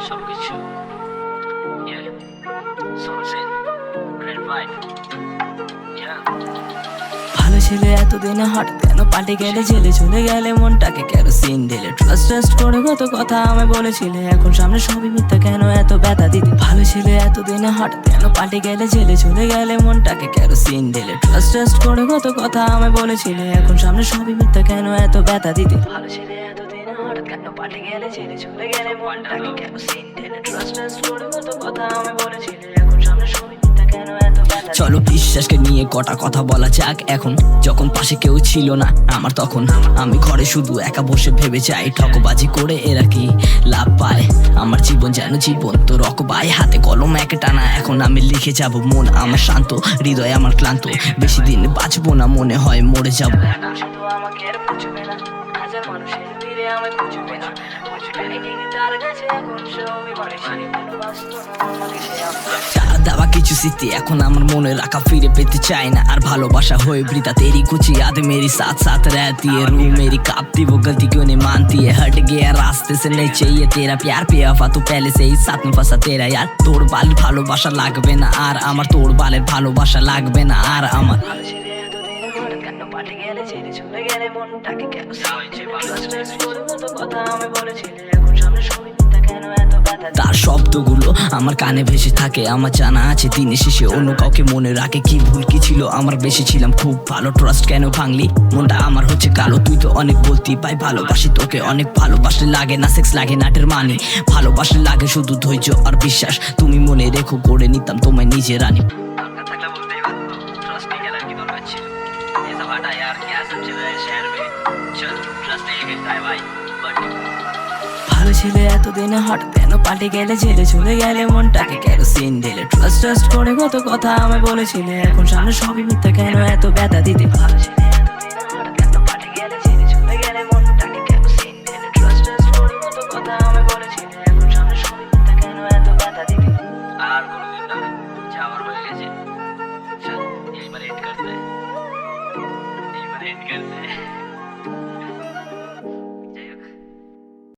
সবকিছু ভালো ছিল এতদিনে হঠাৎ কেন পাল্টে গেলে, জেলে চলে গেলে মনটাকে কেরোসিন ঢেলে। ট্রাস্ট করে কত কথা আমায় বলেছিলে, এখন সামনে সবই মিথ্যা, কেন এত ব্যথা দিতে? ভালো ছিল এতদিনে হঠাৎ কেন পাল্টে গেলে, জেলে চলে গেলে মনটাকে কেরোসিন ঢেলে। ট্রাস্ট করে কত কথা আমায় বলেছিলে, এখন সামনে সবই মিথ্যা, কেন এত ব্যথা দিতে? ভালো ছিল এতদিনে হঠাৎ কেন পাল্টে গেলে, জেলে চলে গেলে মনটাকে কেরোসিন ঢেলে। ট্রাস্ট করে কত কথা আমায় বলেছিলে, এখন সামনে সবই মিথ্যা, কেন এত ব্যথা? চলো বিশ্বাসকে নিয়ে কটা কথা বলা যাক এখন। যখন পাশে কেউ ছিল না আমার, তখন আমি ঘরে শুধু একা বসে ভেবে চাই, ঠকবাজি করে এরা কি লাভ পায়? আমার জীবন যেন জীবন তো রকবাই, হাতে কলম এক টানা, এখন আমি লিখে যাব। মন আমার শান্ত, হৃদয় আমার ক্লান্ত, বেশি দিন বাঁচবো না, মনে হয় মরে যাবো। শুধু আমাকে আর বুঝবে না, হাজার মানুষের ভিড়ে আমায় খুঁজবে না, তার কাছে এখন সবই মানুষের ভালোবাসতো না আমাকে সে আপনার। দেওয়া কিছু স্মৃতি এখন আমার মনে রাখা, ফিরে পেতে চাই না আর भालोबाशा होए वृथा। तेरी कुछ याद मेरी साथ साथ रहती है, रूह मेरी कांपती, वो गलती क्यों नहीं मानती है? हट गया रास्ते से, नहीं चाहिए तेरा प्यार, बेवफा तू पहले से ही साथ में फंसा तेरा यार। तोड़ बालेर भालोबाशा लागबे ना आर आमार, तोड़ बालेर भालोबाशा लागबे ना आर आमार। তার শব্দগুলো আমার কানে ভেসে থাকে, আমার জানা আছে দিনের শেষে অন্য কাউকে মনে রাখে। কি ভুল কি ছিল আমার, বেশি ছিলাম খুব ভালো, ট্রাস্ট কেন ভাঙলি? মনটা আমার হচ্ছে কালো, তুই তো অনেক বলতি পাই ভালোবাসি তোকে অনেক। ভালোবাসলে লাগে না সেক্স, লাগে নাটের মানি, ভালোবাসলে লাগে শুধু ধৈর্য আর বিশ্বাস। তুমি মনে রেখো, করে নিতাম তোমায় নিজে রানী। ভালো ছিল এতদিনে হঠাৎ কেন পাল্টে গেলে, জেলে চলে গেলে মনটাকে কেরোসিন ঢেলে। ট্রাস্ট করে কত কথা আমায় বলেছিলে, এখন সামনে সবই মিথ্যা, কেন এত ব্যথা দিতে? ভালো ছিল